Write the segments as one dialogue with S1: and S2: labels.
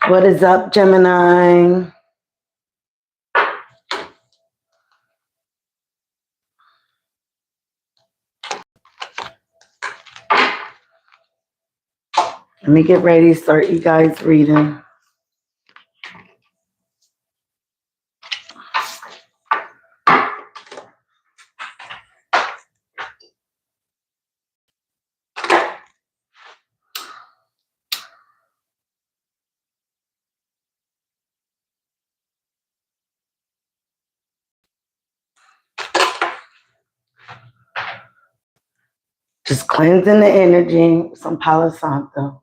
S1: What is up, Gemini? Let me get ready to start you guys reading. Just cleansing the energy, some Palo Santo.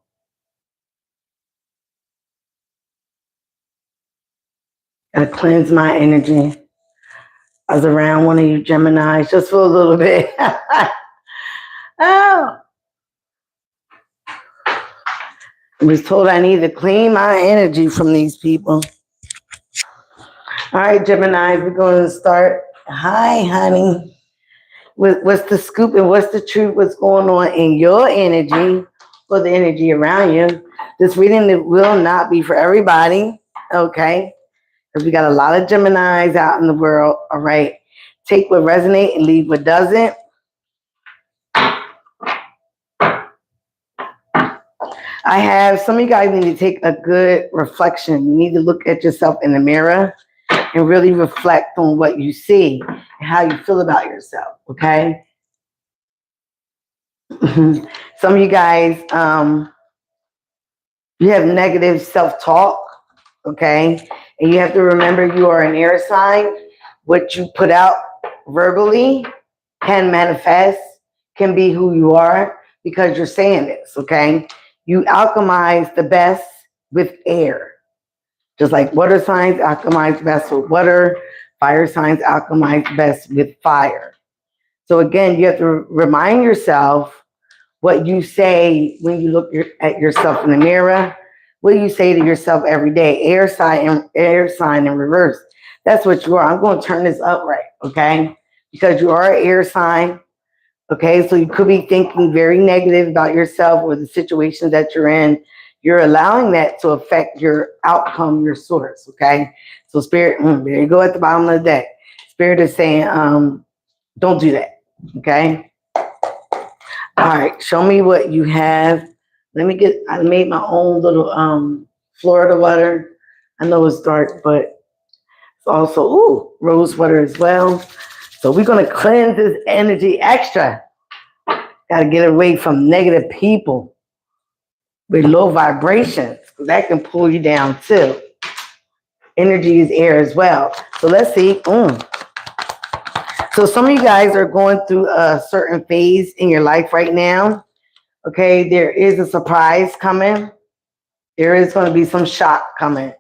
S1: Gotta cleanse my energy. I was around one of you Geminis just for a little bit. Oh, I was told I need to clean my energy from these people. All right, Gemini, we're going to start. Hi, honey. What's the scoop and what's the truth? What's going on in your energy or the energy around you? This reading will not be for everybody, okay? Because we got a lot of Geminis out in the world, all right? Take what resonates and leave what doesn't. I have some of you guys need to take a good reflection. You need to look at yourself in the mirror and really reflect on what you see and how you feel about yourself, okay? Some of you guys, you have negative self-talk, okay? And you have to remember you are an air sign. What you put out verbally can manifest, can be who you are because you're saying this, okay? You alchemize the best with air. Just like water signs alchemize best with water, fire signs alchemize best with fire. So again, you have to remind yourself what you say when you look at yourself in the mirror, what you say to yourself every day. Air sign in reverse. That's what you are. I'm going to turn this up right, okay? Because you are an air sign, okay? So you could be thinking very negative about yourself or the situation that you're in. You're allowing that to affect your outcome, your source, okay? So Spirit, there you go at the bottom of the deck. Spirit is saying, don't do that, okay? All right, show me what you have. I made my own little Florida water. I know it's dark, but it's also, rose water as well. So we're going to cleanse this energy extra. Got to get away from negative people with low vibrations. That can pull you down too. Energy is air as well. So let's see. So some of you guys are going through a certain phase in your life right now. Okay, there is a surprise coming. There is going to be some shock coming.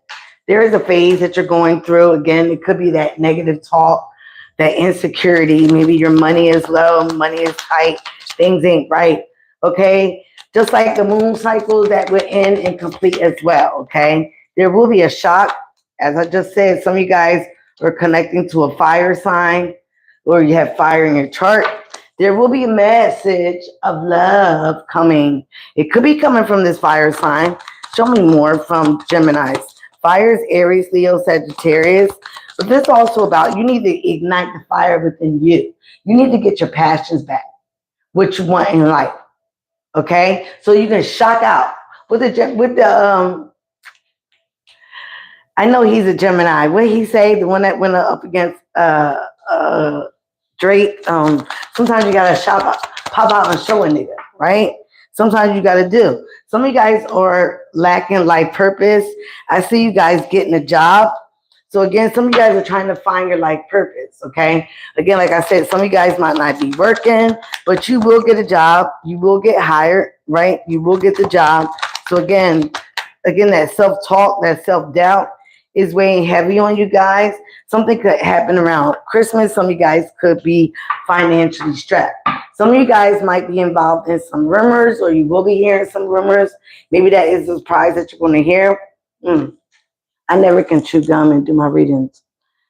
S1: There is a phase that you're going through. Again, it could be that negative talk, that insecurity. Maybe your money is low, money is tight, things ain't right. Okay, just like the moon cycles that we're in and complete as well. Okay, there will be a shock. As I just said, some of you guys are connecting to a fire sign, or you have fire in your chart. There will be a message of love coming. It could be coming from this fire sign. Show me more from Geminis. Fires, Aries, Leo, Sagittarius. But this is also about you need to ignite the fire within you. You need to get your passions back, what you want in life. Okay? So you can shock out. I know he's a Gemini. What did he say? The one that went up against Drake. Sometimes you gotta pop out and show a nigga, right? Sometimes you gotta do. Some of you guys are lacking life purpose. I see you guys getting a job. So again, some of you guys are trying to find your life purpose, okay? Again, like I said, some of you guys might not be working, but you will get a job. You will get hired, right? You will get the job. So again, that self-talk, that self-doubt is weighing heavy on you guys. Something could happen around Christmas. Some of you guys could be financially strapped. Some of you guys might be involved in some rumors, or you will be hearing some rumors. Maybe that is a surprise that you're going to hear. I never can chew gum and do my readings.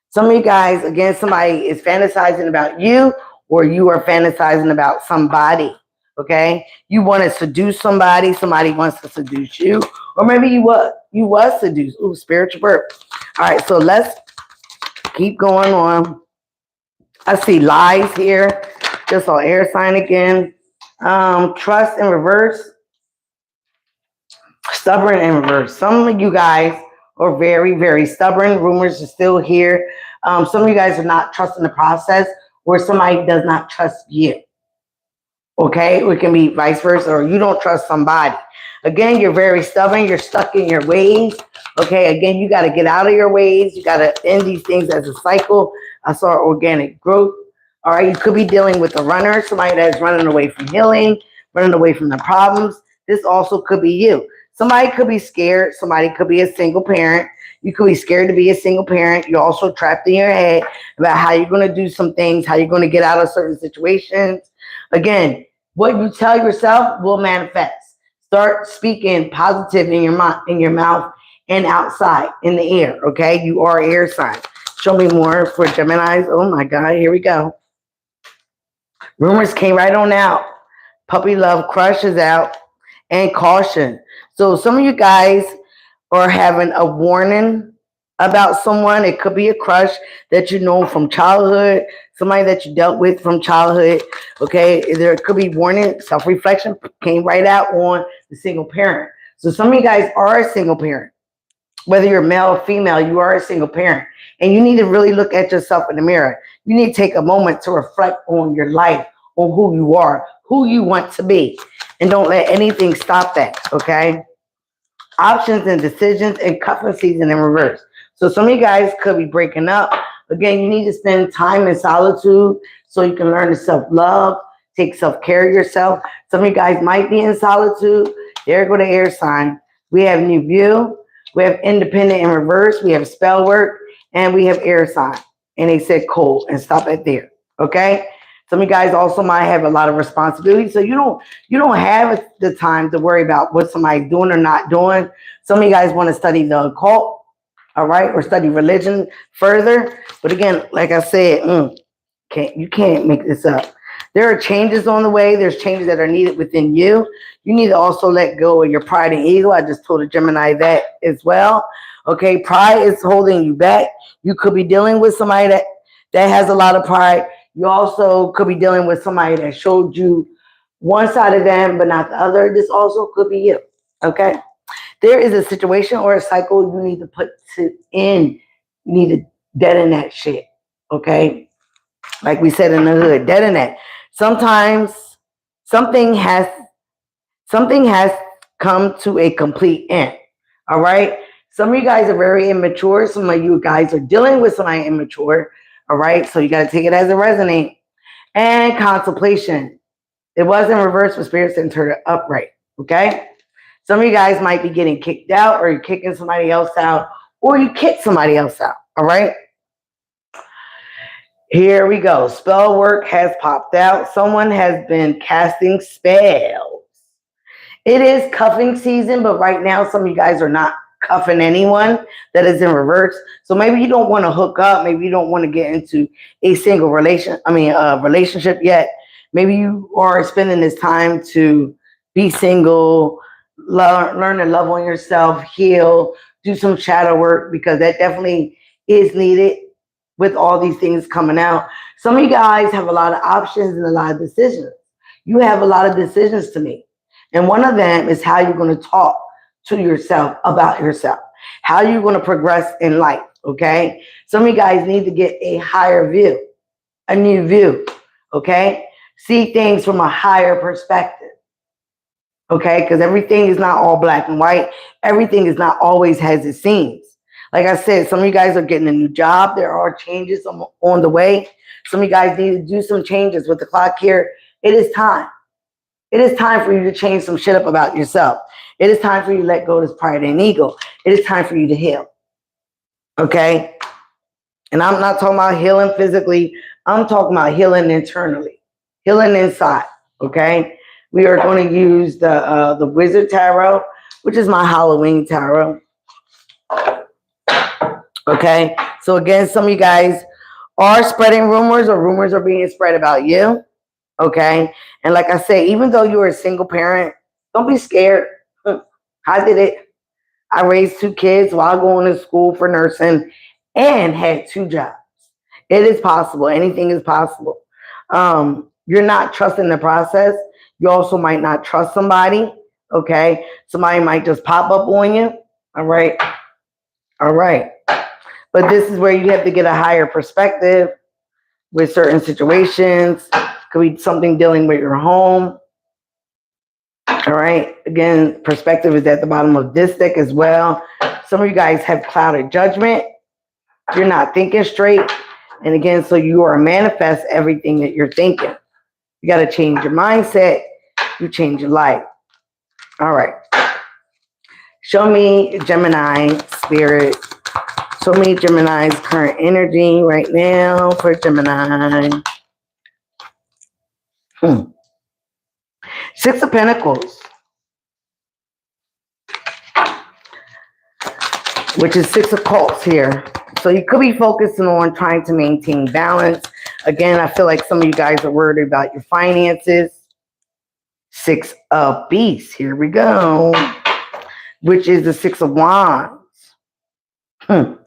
S1: Some of you guys, again, somebody is fantasizing about you, or you are fantasizing about somebody. Okay, you want to seduce somebody, somebody wants to seduce you, or maybe you was seduced. Ooh, spiritual birth. All right, so let's keep going on. I see lies here. Just on air sign again. Trust in reverse. Stubborn in reverse. Some of you guys are very, very stubborn. Rumors are still here. Some of you guys are not trusting the process, or somebody does not trust you. Okay, it can be vice versa, or you don't trust somebody. Again, you're very stubborn. You're stuck in your ways. Okay, again, you got to get out of your ways. You got to end these things as a cycle. I saw organic growth. All right, you could be dealing with a runner, somebody that's running away from healing, running away from the problems. This also could be you. Somebody could be scared. Somebody could be a single parent. You could be scared to be a single parent. You're also trapped in your head about how you're going to do some things, how you're going to get out of certain situations. Again, what you tell yourself will manifest. Start speaking positive in your mouth and outside in the air. Okay, you are air sign. Show me more for Geminis. Oh my God, here we go. Rumors came right on out. Puppy love crushes out, and caution. So some of you guys are having a warning about someone. It could be a crush that you know from childhood, somebody that you dealt with from childhood. Okay, there could be warning. Self-reflection came right out on the single parent. So some of you guys are a single parent. Whether you're male or female, you are a single parent. And you need to really look at yourself in the mirror. You need to take a moment to reflect on your life, on who you are, who you want to be. And don't let anything stop that, okay? Options and decisions and cuffing season in reverse. So some of you guys could be breaking up. Again, you need to spend time in solitude so you can learn to self-love, take self-care of yourself. Some of you guys might be in solitude. There go the air sign. We have new view. We have independent in reverse. We have spell work. And we have air sign. And they said cold, and stop it there. Okay? Some of you guys also might have a lot of responsibility. So you don't have the time to worry about what somebody's doing or not doing. Some of you guys want to study the occult, all right, or study religion further. But again, like I said, you can't make this up. There are changes on the way. There's changes that are needed within you. You need to also let go of your pride and ego. I just told a Gemini that as well. Okay, pride is holding you back. You could be dealing with somebody that has a lot of pride. You also could be dealing with somebody that showed you one side of them, but not the other. This also could be you. Okay, there is a situation or a cycle you need to put in. You need to deaden that shit. Okay, like we said in the hood, deaden that. Sometimes something has come to a complete end. All right. Some of you guys are very immature. Some of you guys are dealing with somebody immature. All right. So you got to take it as a resonate. And contemplation. It was in reverse, but spirit sent her upright. Okay. Some of you guys might be getting kicked out, or you're kicking somebody else out, or you kick somebody else out. All right. Here we go. Spell work has popped out. Someone has been casting spells. It is cuffing season, but right now some of you guys are not cuffing anyone. That is in reverse. So maybe you don't want to hook up. Maybe you don't want to get into a single relationship yet. Maybe you are spending this time to be single, learn to love on yourself, heal, do some shadow work, because that definitely is needed with all these things coming out. Some of you guys have a lot of options and a lot of decisions. You have a lot of decisions to make. And one of them is how you're going to talk to yourself about yourself, how you're going to progress in life. Okay. Some of you guys need to get a higher view, a new view. Okay. See things from a higher perspective. Okay. Because everything is not all black and white. Everything is not always as it seems. Like I said, some of you guys are getting a new job. There are changes on the way. Some of you guys need to do some changes with the clock here. It is time. It is time for you to change some shit up about yourself. It is time for you to let go of this pride and ego. It is time for you to heal. Okay? And I'm not talking about healing physically. I'm talking about healing internally. Healing inside. Okay? We are going to use the Wizard Tarot, which is my Halloween tarot. Okay? So again, some of you guys are spreading rumors, or rumors are being spread about you. Okay. And like I said, even though you're a single parent, don't be scared. I did it. I raised 2 kids while going to school for nursing and had 2 jobs. It is possible. Anything is possible. You're not trusting the process. You also might not trust somebody. Okay. Somebody might just pop up on you. All right. All right. But this is where you have to get a higher perspective with certain situations. Could be something dealing with your home. All right. Again, perspective is at the bottom of this deck as well. Some of you guys have clouded judgment. You're not thinking straight. And again, so you are manifest everything that you're thinking. You got to change your mindset. You change your life. All right. Show me Gemini spirit. Show me Gemini's current energy right now for Gemini. 6 of Pentacles, which is 6 of Cups here. So you could be focusing on trying to maintain balance. Again, I feel like some of you guys are worried about your finances. 6 of Beasts. Here we go. Which is the 6 of Wands. I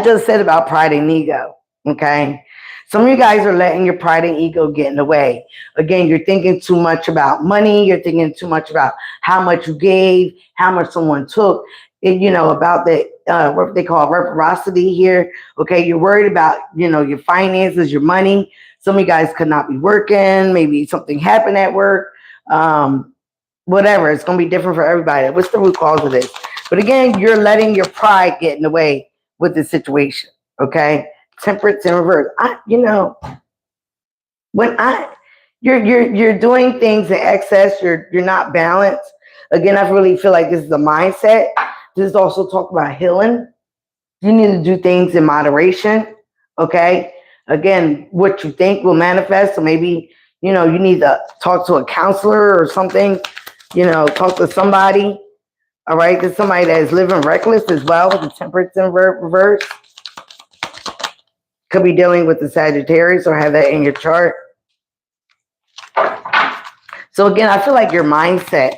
S1: just said about pride and ego. Okay. Some of you guys are letting your pride and ego get in the way. Again, you're thinking too much about money. You're thinking too much about how much you gave, how much someone took. And, about the what they call reciprocity here. Okay, you're worried about your finances, your money. Some of you guys could not be working. Maybe something happened at work. Whatever. It's going to be different for everybody. What's the root cause of this? But again, you're letting your pride get in the way with the situation. Okay. Temperance in reverse. You're doing things in excess. You're not balanced. Again, I really feel like this is a mindset. This is also talk about healing. You need to do things in moderation. Okay. Again, what you think will manifest. So maybe you need to talk to a counselor or something. Talk to somebody. All right. There's somebody that is living reckless as well with the temperance in reverse. Could be dealing with the Sagittarius or have that in your chart. So again, I feel like your mindset.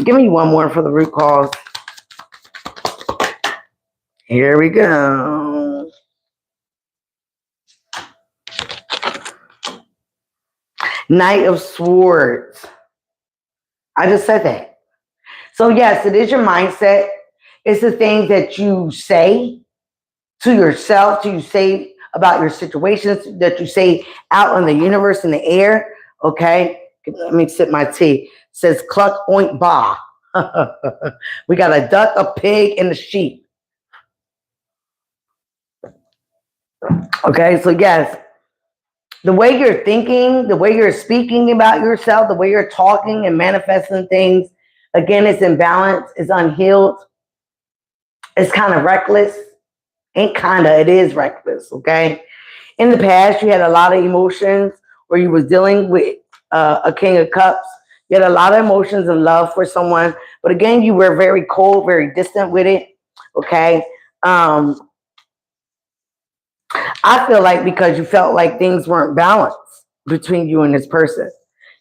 S1: Give me one more for the root cause. Here we go. Knight of Swords. I just said that. So yes, it is your mindset. It's the things that you say to yourself, you say about your situations, that you say out in the universe, in the air. Okay. Let me sip my tea. It says cluck, oink, bah. We got a duck, a pig, and a sheep. Okay. So yes, the way you're thinking, the way you're speaking about yourself, the way you're talking and manifesting things, again, it's imbalance, it's unhealed. It's kind of reckless. It is reckless, okay? In the past, you had a lot of emotions where you was dealing with a King of Cups. You had a lot of emotions and love for someone. But again, you were very cold, very distant with it, okay? I feel like because you felt like things weren't balanced between you and this person.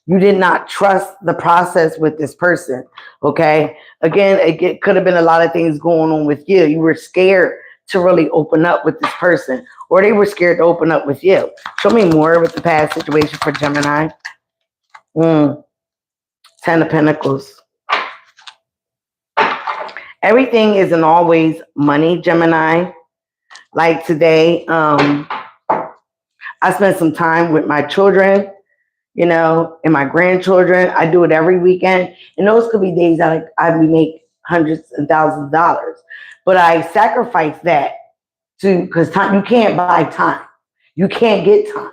S1: You did not trust the process with this person, okay? Again, it could have been a lot of things going on with you. You were scared to really open up with this person, or they were scared to open up with you. Show me more with the past situation for Gemini. 10 of Pentacles. Everything isn't always money, Gemini. Like today, I spent some time with my children, and my grandchildren. I do it every weekend. And those could be days that I make hundreds and thousands of dollars. But I sacrifice that because time, you can't buy time. You can't get time.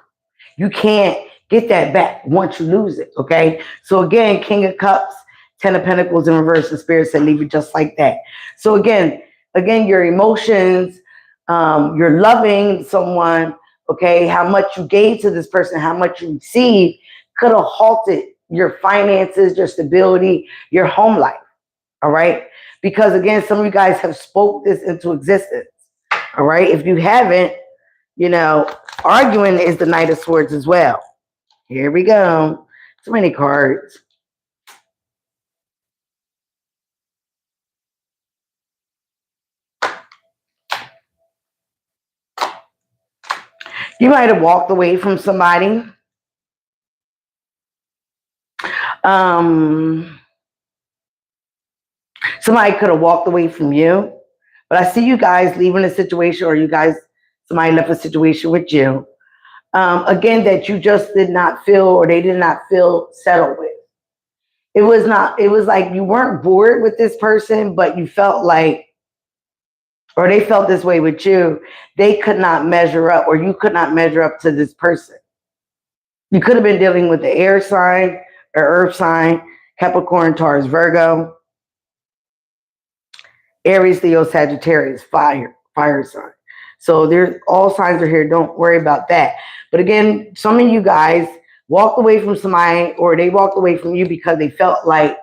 S1: You can't get that back once you lose it, okay? So again, King of Cups, 10 of Pentacles in reverse, the Spirit said leave it just like that. So again, your emotions, you're loving someone, okay? How much you gave to this person, how much you received could have halted your finances, your stability, your home life, all right? Because again, some of you guys have spoke this into existence, all right? If you haven't, you know, arguing is the Knight of Swords as well. Here we go. So many cards. You might have walked away from somebody. Somebody could have walked away from you. But I see you guys leaving a situation, or somebody left a situation with you. Again, that you just did not feel, or they did not feel settled with. It was like you weren't bored with this person, but you felt like, or they felt this way with you, they could not measure up, or you could not measure up to this person. You could have been dealing with the air sign or earth sign, Capricorn, Taurus, Virgo, Aries, Leo, Sagittarius, fire sign. So there's all signs are here. Don't worry about that. But again, some of you guys walked away from somebody, or they walked away from you because they felt like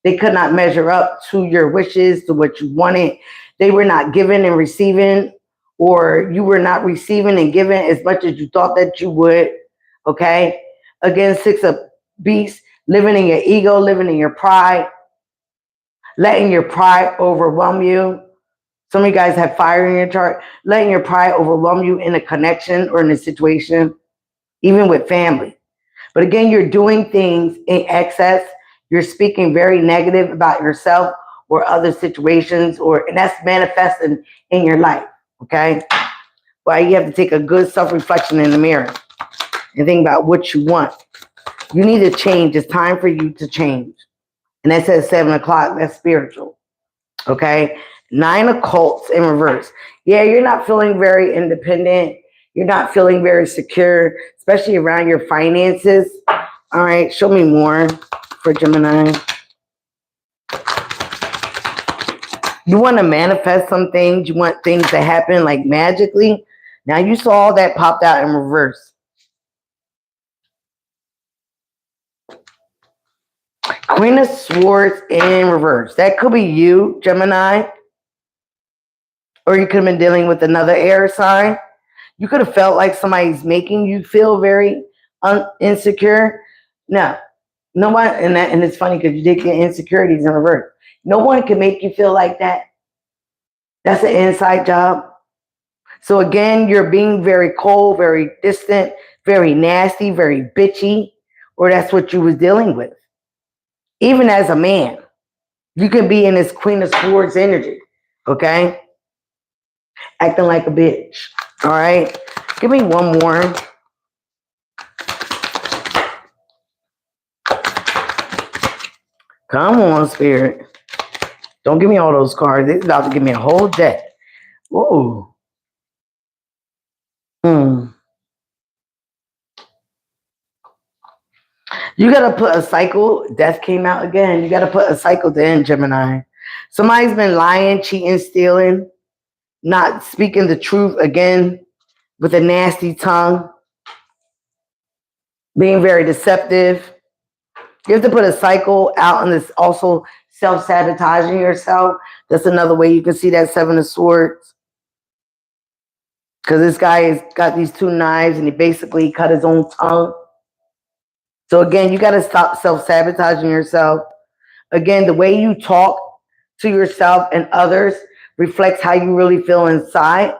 S1: they could not measure up to your wishes, to what you wanted. They were not giving and receiving, or you were not receiving and giving as much as you thought that you would. Okay. Again, 6 of Beasts, living in your ego, living in your pride, letting your pride overwhelm you. Some of you guys have fire in your chart, letting your pride overwhelm you in a connection or in a situation, even with family. But again, you're doing things in excess. You're speaking very negative about yourself or other situations, and that's manifesting in your life. Okay. Well, you have to take a good self-reflection in the mirror and think about what you want. You need to change. It's time for you to change. And that says 7 o'clock. That's spiritual. Okay. 9 of Cups in reverse. Yeah, you're not feeling very independent. You're not feeling very secure, especially around your finances. All right. Show me more for Gemini. You want to manifest some things. You want things to happen like magically. Now you saw that popped out in reverse. Queen of Swords in reverse. That could be you, Gemini. Or you could have been dealing with another air sign. You could have felt like somebody's making you feel very insecure. No one, and it's funny because you did get insecurities in reverse. No one can make you feel like that. That's an inside job. So again, you're being very cold, very distant, very nasty, very bitchy, or that's what you was dealing with. Even as a man, you can be in this Queen of Swords energy, okay? Acting like a bitch, all right? Give me one more. Come on, Spirit. Don't give me all those cards. It's about to give me a whole deck. Whoa. You got to put a cycle. Death came out again. You got to put a cycle to end, Gemini. Somebody's been lying, cheating, stealing, not speaking the truth again with a nasty tongue, being very deceptive. You have to put a cycle out, and this also self-sabotaging yourself. That's another way you can see that 7 of Swords. Because this guy has got these 2 knives, and he basically cut his own tongue. So again, you got to stop self-sabotaging yourself. Again, the way you talk to yourself and others reflects how you really feel inside.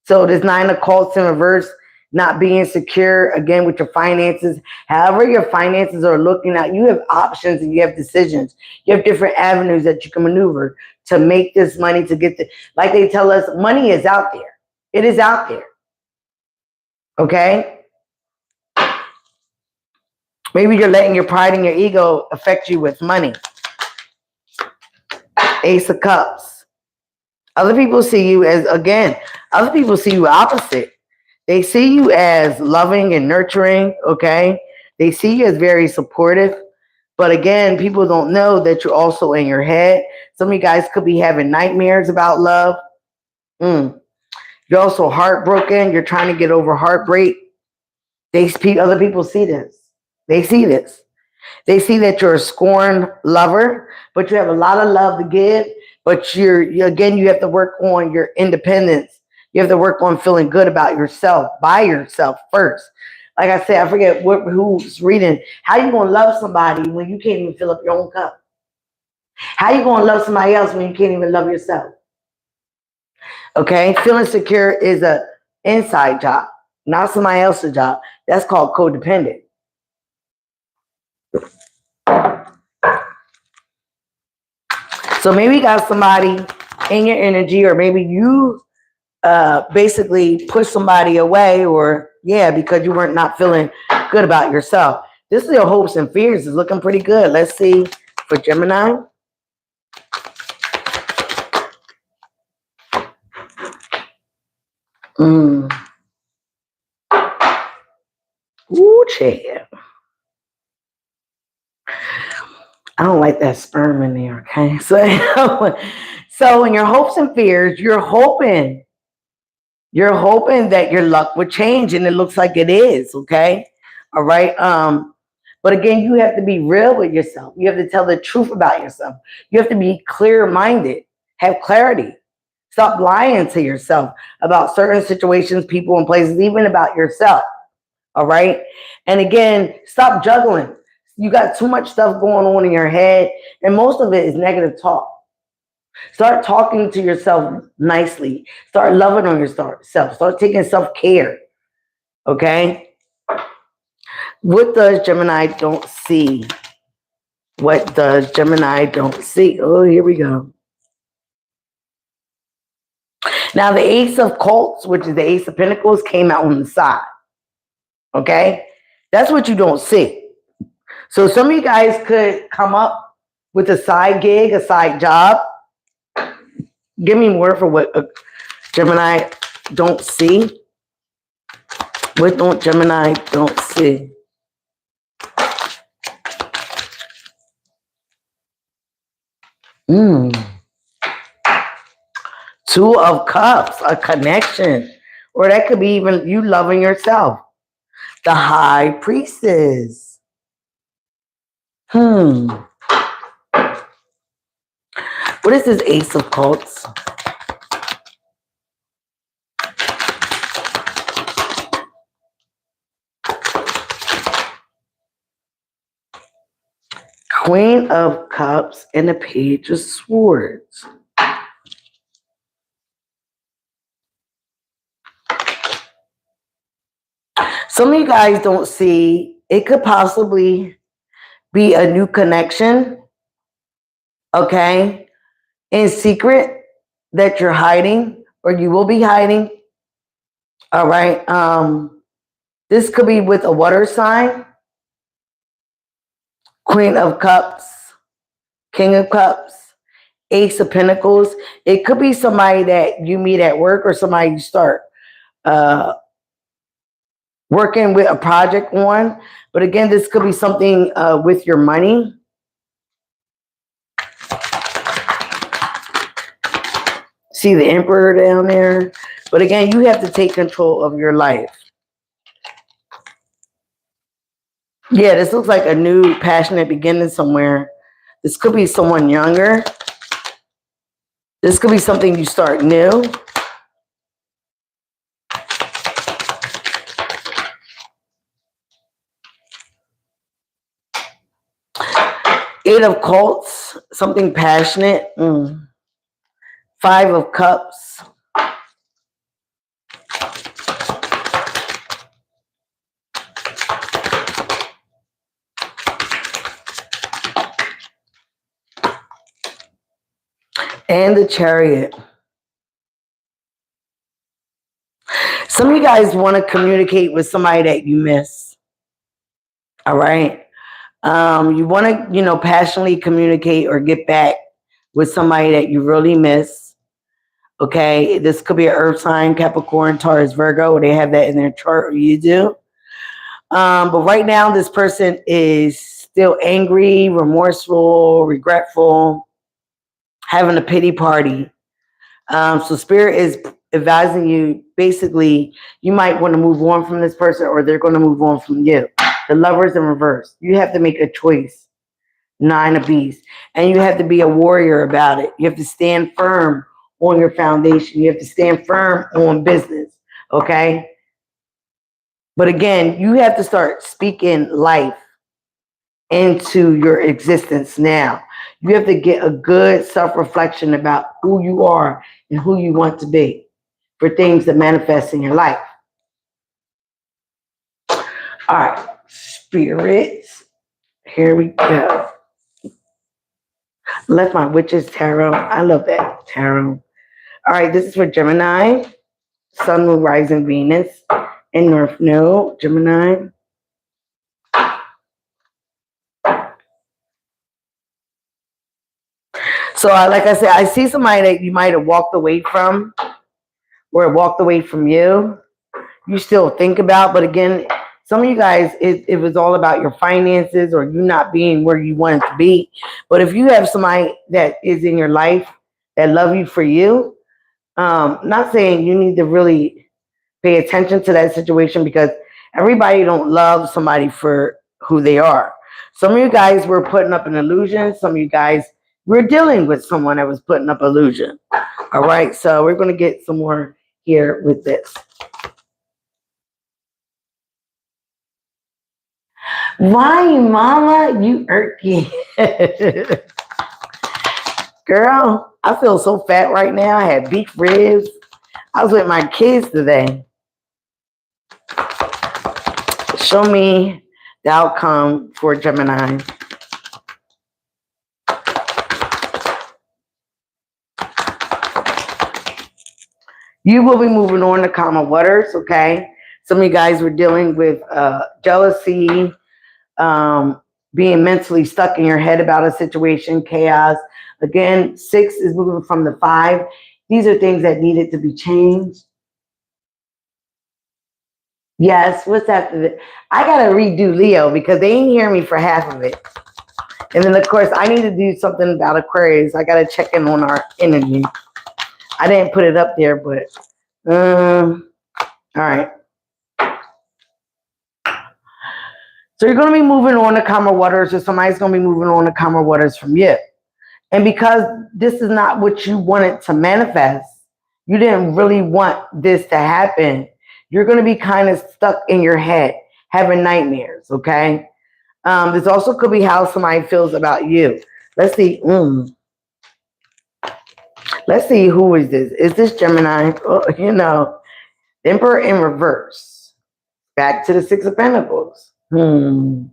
S1: So this 9 of Cups in reverse, not being secure, again, with your finances. However your finances are looking at, you have options and you have decisions. You have different avenues that you can maneuver to make this money, to get the, like they tell us, money is out there. It is out there. Okay? Maybe you're letting your pride and your ego affect you with money. Ace of Cups. Other people see you as, again, other people see you opposite. They see you as loving and nurturing, okay? They see you as very supportive. But again, people don't know that you're also in your head. Some of you guys could be having nightmares about love. You're also heartbroken. You're trying to get over heartbreak. Other people see this. They see this. They see that you're a scorned lover, but you have a lot of love to give. But again, you have to work on your independence You have to work on feeling good about yourself, by yourself first. Like I said, I forget who's reading. How you gonna love somebody when you can't even fill up your own cup? How you gonna love somebody else when you can't even love yourself? Okay, feeling secure is a inside job, not somebody else's job. That's called codependent. So maybe you got somebody in your energy, or maybe you basically push somebody away, or because you weren't not feeling good about yourself. This is your hopes and fears is looking pretty good. Let's see for Gemini. Ooh, chair. I don't like that sperm in there, okay? So in your hopes and fears, you're hoping that your luck would change, and it looks like it is, okay? All right. But again, you have to be real with yourself. You have to tell the truth about yourself. You have to be clear-minded, have clarity. Stop lying to yourself about certain situations, people, and places, even about yourself. All right. And again, stop juggling. You got too much stuff going on in your head, and most of it is negative talk. Start talking to yourself nicely. Start loving on yourself. Start taking self-care. Okay? What does Gemini don't see? What does Gemini don't see? Oh, here we go. Now, the Ace of Cups, which is the Ace of Pentacles, came out on the side. Okay? That's what you don't see. So some of you guys could come up with a side gig, a side job. Give me more for what Gemini don't see. What don't Gemini don't see? Two of Cups, a connection. Or that could be even you loving yourself. The High Priestess. What is this Ace of Cups? Queen of Cups and the Page of Swords. Some of you guys don't see, it could possibly be a new connection, okay, in secret that you're hiding, or you will be hiding. All right. This could be with a water sign. Queen of Cups, King of Cups, Ace of Pentacles. It could be somebody that you meet at work, or somebody you start working with a project on. But again, this could be something with your money. See the Emperor down there? But again, you have to take control of your life. Yeah, this looks like a new passionate beginning somewhere. This could be someone younger. This could be something you start new. Eight of Cups, something passionate. Five of Cups. And the Chariot. Some of you guys want to communicate with somebody that you miss. All right. You want to, passionately communicate or get back with somebody that you really miss. Okay. This could be an earth sign, Capricorn, Taurus, Virgo, or they have that in their chart, or you do. But right now, this person is still angry, remorseful, regretful, having a pity party. So Spirit is advising you, basically, you might want to move on from this person, or they're going to move on from you. The Lovers in reverse. You have to make a choice. Nine of Beasts. And you have to be a warrior about it. You have to stand firm on your foundation. You have to stand firm on business, okay? But again, you have to start speaking life into your existence now. You have to get a good self-reflection about who you are and who you want to be for things to manifest in your life. All right, spirits, here we go. Left my witches tarot. I love that tarot. All right, this is for Gemini, Sun, Moon, Rising, Venus, and North Node, Gemini. So, like I said, I see somebody that you might have walked away from, or walked away from you. You still think about, but again, some of you guys, it was all about your finances or you not being where you wanted to be. But if you have somebody that is in your life that love you for you, not saying you need to really pay attention to that situation, because everybody don't love somebody for who they are. Some of you guys were putting up an illusion. Some of you guys were dealing with someone that was putting up illusion. All right, so we're going to get some more here with this. Why, mama, you irky? Girl, I feel so fat right now. I had beef ribs. I was with my kids today. Show me the outcome for Gemini. You will be moving on to calmer waters, okay? Some of you guys were dealing with jealousy, being mentally stuck in your head about a situation, chaos. Again, 6 is moving from the 5. These are things that needed to be changed. Yes, what's that? I got to redo Leo because they ain't hear me for half of it. And then, of course, I need to do something about Aquarius. I got to check in on our energy. I didn't put it up there, but all right. So you're going to be moving on to calmer waters, or somebody's going to be moving on to calmer waters from you. And because this is not what you wanted to manifest, you didn't really want this to happen, you're going to be kind of stuck in your head, having nightmares, okay? This also could be how somebody feels about you. Let's see. Let's see, who is this? Is this Gemini? Oh, you know, Emperor in reverse. Back to the 6 of Pentacles. You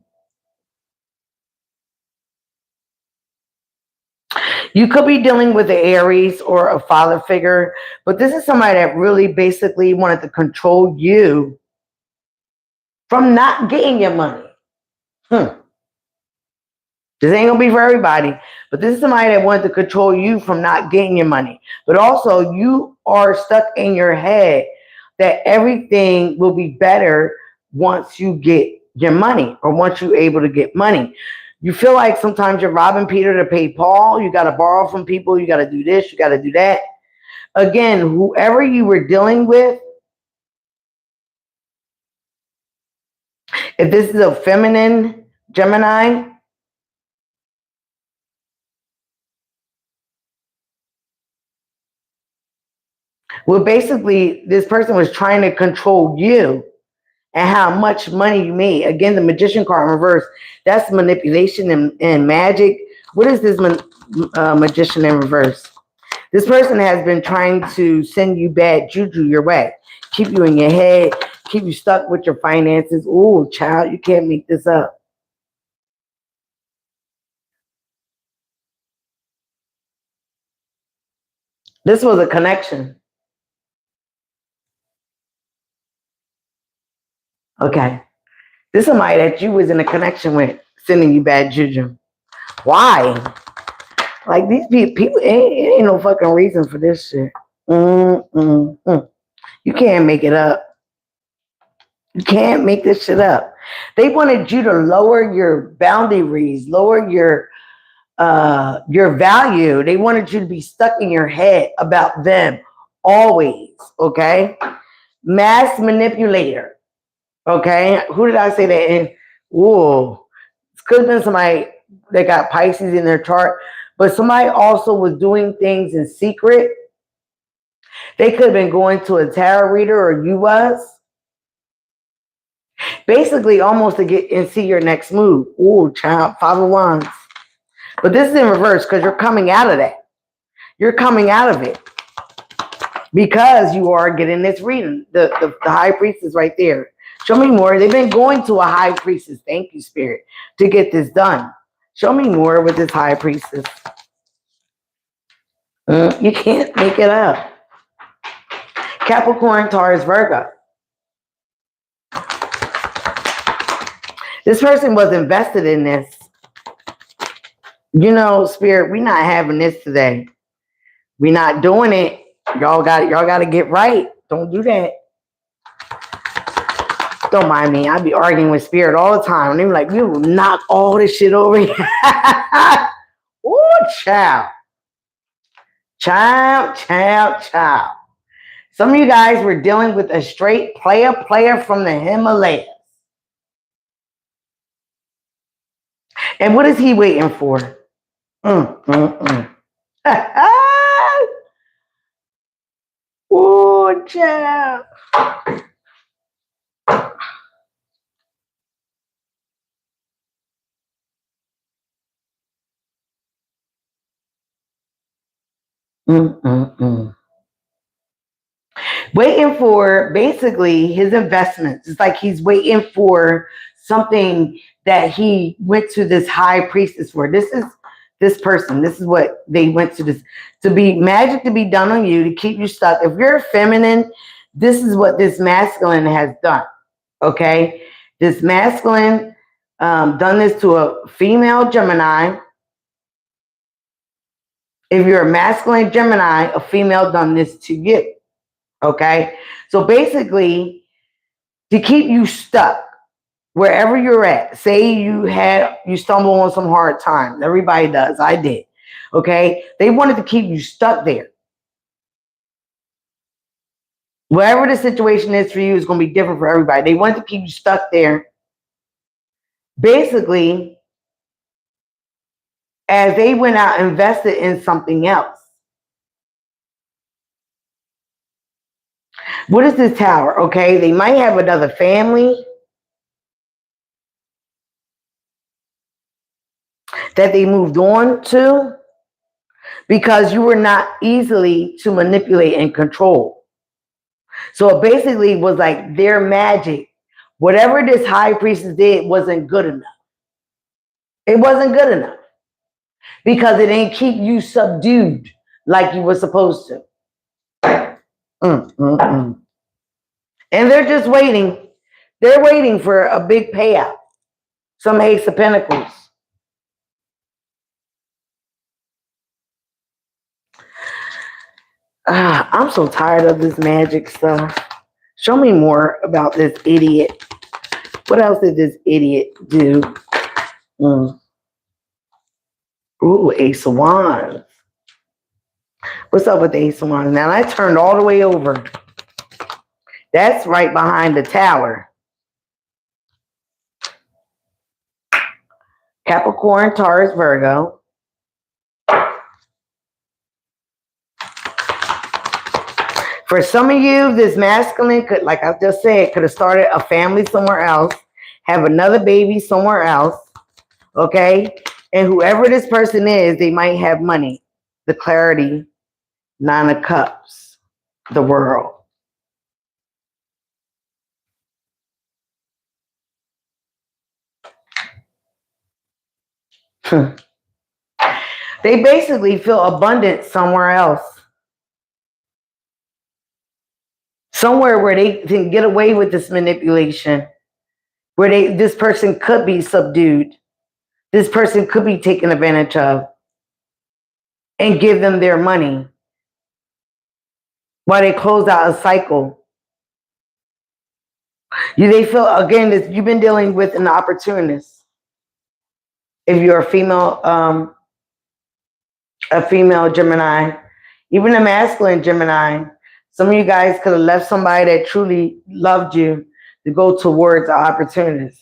S1: could be dealing with an Aries or a father figure, but this is somebody that really basically wanted to control you from not getting your money. This ain't gonna be for everybody, but this is somebody that wanted to control you from not getting your money. But also, you are stuck in your head that everything will be better once you get your money, or once you're able to get money. You feel like sometimes you're robbing Peter to pay Paul. You got to borrow from people. You got to do this. You got to do that. Again, whoever you were dealing with, if this is a feminine Gemini, well, basically, this person was trying to control you and how much money you made. Again, the Magician card in reverse, that's manipulation and magic. What is this Magician in reverse? This person has been trying to send you bad juju your way, keep you in your head, keep you stuck with your finances. Oh, child, you can't make this up. This was a connection. Okay. This is somebody that you was in a connection with, sending you bad juju. Why? Like, these people, it ain't no fucking reason for this shit. You can't make it up. You can't make this shit up. They wanted you to lower your boundaries, lower your value. They wanted you to be stuck in your head about them always, okay? Mass manipulator, okay? Who did I say that in? Ooh, it could have been somebody that got Pisces in their chart, but somebody also was doing things in secret They could have been going to a tarot reader, or you was. Basically, almost to get and see your next move. Ooh, child, 5 of Wands. But this is in reverse because you're coming out of that. You're coming out of it because you are getting this reading. The high priestess right there. Show me more. They've been going to a high priestess. Thank you, Spirit, to get this done. Show me more with this high priestess. You can't make it up. Capricorn, Taurus, Virgo. This person was invested in this. You know, Spirit, we're not having this today. We're not doing it. Y'all got to get right. Don't do that. Don't mind me. I be arguing with Spirit all the time. And they're like, we will knock all this shit over here. Ooh, child. Child. Some of you guys were dealing with a straight player from the Himalayas. And what is he waiting for? Ooh, child. Waiting for basically his investments. It's like he's waiting for something that he went to this high priestess for. This is this person. This is what they went to this, to be magic to be done on you, to keep you stuck. If you're feminine, this is what this masculine has done. Okay. This masculine done this to a female Gemini. If you're a masculine Gemini, a female done this to you. Okay. So basically, to keep you stuck wherever you're at, say you stumble on some hard times. Everybody does. I did. Okay. They wanted to keep you stuck there. Whatever the situation is for you is going to be different for everybody. They wanted to keep you stuck there. Basically, as they went out and invested in something else. What is this Tower? Okay. They might have another family that they moved on to, because you were not easily to manipulate and control. So it basically was like their magic. Whatever this high priestess did wasn't good enough. It wasn't good enough because it didn't keep you subdued like you were supposed to. And they're just waiting. They're waiting for a big payout. Some Ace of Pentacles. I'm so tired of this magic stuff. Show me more about this idiot. What else did this idiot do? Ooh, Ace of Wands. What's up with the Ace of Wands? Now, I turned all the way over. That's right behind the Tower. Capricorn, Taurus, Virgo. For some of you, this masculine could, like I just said, could have started a family somewhere else, have another baby somewhere else, okay? And whoever this person is, they might have money. The clarity, 9 of Cups, the world. They basically feel abundant somewhere else. Somewhere where they can get away with this manipulation, where this person could be subdued. This person could be taken advantage of and give them their money while they close out a cycle. They feel, again, that you've been dealing with an opportunist. If you're a female Gemini, even a masculine Gemini, some of you guys could have left somebody that truly loved you to go towards an opportunist.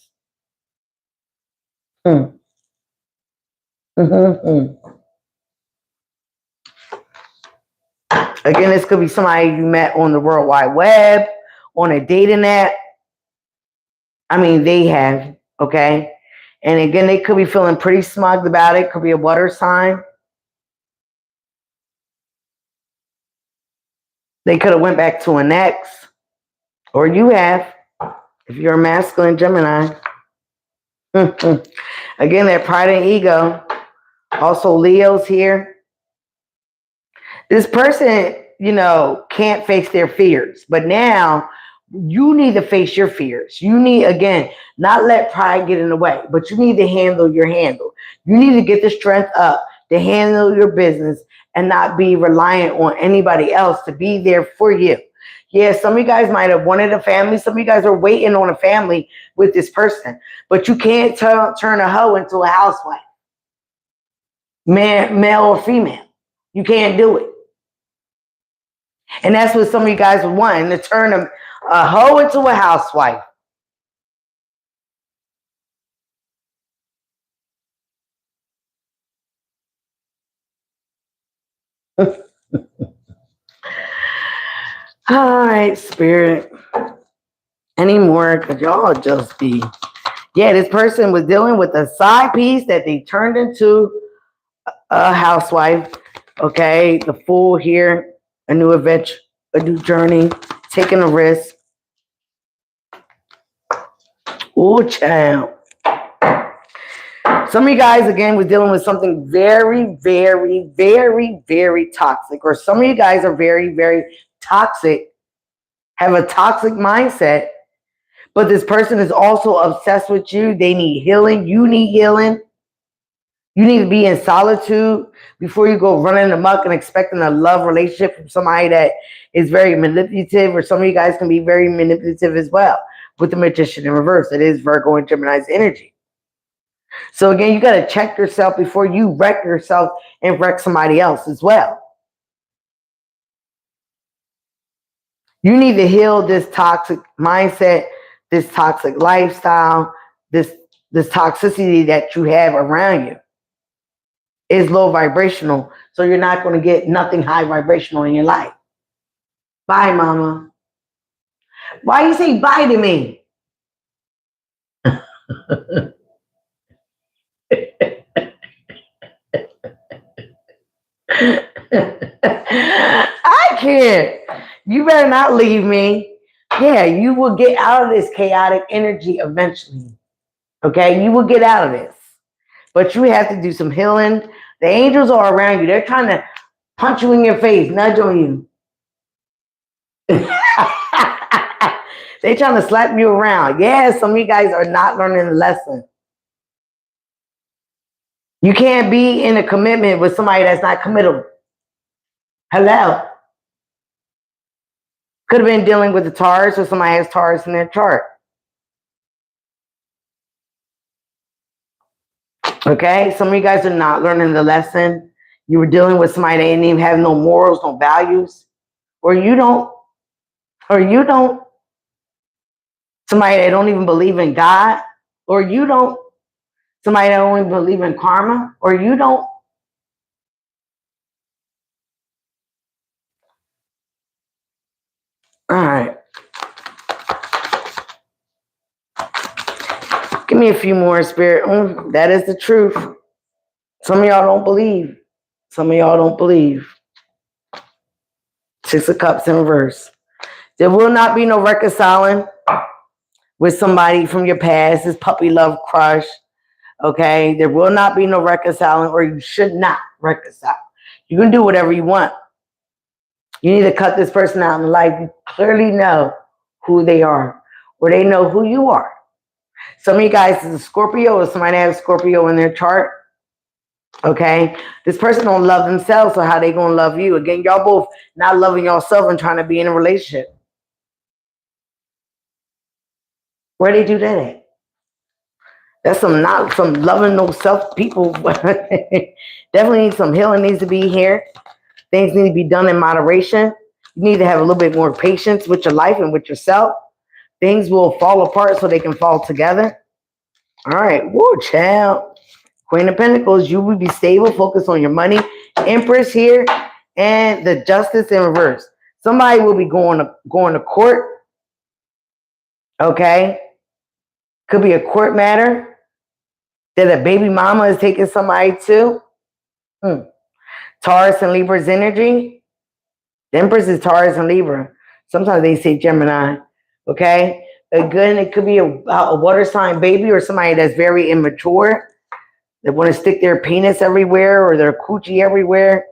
S1: Again, this could be somebody you met on the World Wide Web, on a dating app. I mean, they have, okay? And again, they could be feeling pretty smug about it. Could be a water sign. They could have went back to an ex. Or you have, if you're a masculine Gemini. Again, that pride and ego. Also, Leo's here. This person, can't face their fears. But now, you need to face your fears. You need, again, not let pride get in the way. But you need to handle your handle. You need to get the strength up to handle your business and not be reliant on anybody else to be there for you. Yeah, some of you guys might have wanted a family. Some of you guys are waiting on a family with this person. But you can't turn a hoe into a housewife. Male or female. You can't do it. And that's what some of you guys are wanting, to turn a hoe into a housewife. All right, Spirit. Any more? Because y'all just be... Yeah, this person was dealing with a side piece that they turned into a housewife. Okay, the Fool here. A new adventure, a new journey, taking a risk. Oh, child. Some of you guys, again, was dealing with something very, very, very, very toxic. Or some of you guys are very, very toxic, have a toxic mindset. But this person is also obsessed with you. They need healing. You need healing. You need to be in solitude before you go running amok and expecting a love relationship from somebody that is very manipulative. Or some of you guys can be very manipulative as well with the Magician in reverse. It is Virgo and Gemini's energy. So again, you got to check yourself before you wreck yourself and wreck somebody else as well. You need to heal this toxic mindset, this toxic lifestyle, this toxicity that you have around you. Is low vibrational, so you're not going to get nothing high vibrational in your life. Bye, mama. Why you say bye to me? I can't. You better not leave me. Yeah, you will get out of this chaotic energy eventually. Okay, you will get out of this. But you have to do some healing. The angels are around you. They're trying to punch you in your face, nudge on you. They're trying to slap you around. Yeah, some of you guys are not learning the lesson. You can't be in a commitment with somebody that's not committable. Hello. Could have been dealing with the Taurus, or somebody has Taurus in their chart. Okay, some of you guys are not learning the lesson. You were dealing with somebody that didn't even have no morals, no values. Or you don't. Somebody that don't even believe in God. Or you don't. Somebody that don't even believe in karma. Or you don't. All right. Give me a few more, Spirit. That is the truth. Some of y'all don't believe. Some of y'all don't believe. 6 of Cups in reverse. There will not be no reconciling with somebody from your past, this puppy love crush. Okay? There will not be no reconciling, or you should not reconcile. You can do whatever you want. You need to cut this person out in life. You clearly know who they are, or they know who you are. Some of you guys is a Scorpio, or somebody has Scorpio in their chart. Okay, this person don't love themselves, so how they gonna love you? Again, y'all both not loving yourself and trying to be in a relationship. Where they do that at? That's some loving no self people. Definitely some healing needs to be here. Things need to be done in moderation. You need to have a little bit more patience with your life and with yourself. Things will fall apart so they can fall together. All right, woo, child. Queen of Pentacles, you will be stable, focus on your money. Empress here, and the Justice in reverse. Somebody will be going to court. Okay, could be a court matter that a baby mama is taking somebody to. Taurus and Libra's energy. The Empress is Taurus and Libra. Sometimes they say Gemini. Okay, again, it could be a water sign baby or somebody that's very immature. They want to stick their penis everywhere or their coochie everywhere.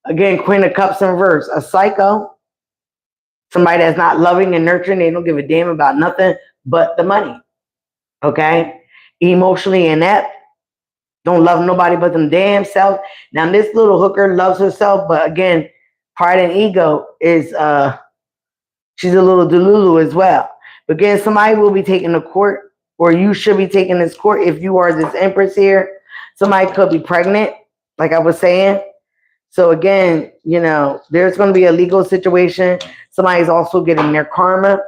S1: Again, Queen of Cups in reverse. A psycho. Somebody that's not loving and nurturing. They don't give a damn about nothing but the money. Okay? Emotionally inept. Don't love nobody but them damn self. Now, this little hooker loves herself, but again, pride and ego is, she's a little delulu as well. But again, somebody will be taken to court, or you should be taking this court if you are this Empress here. Somebody could be pregnant, like I was saying. So again, you know, there's going to be a legal situation. Somebody's also getting their karma.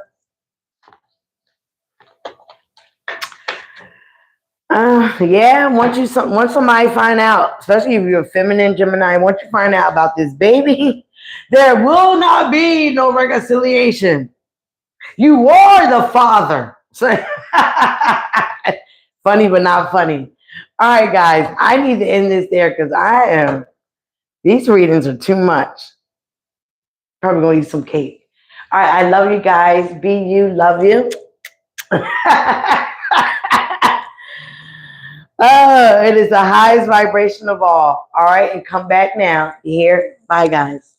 S1: Yeah, once somebody find out, especially if you're a feminine Gemini, once you find out about this baby, there will not be no reconciliation. You are the father. So, funny, but not funny. All right, guys, I need to end this there because these readings are too much. Probably going to eat some cake. All right, I love you guys. Be you, love you. Oh, it is the highest vibration of all. All right, and come back now. You hear? Bye, guys.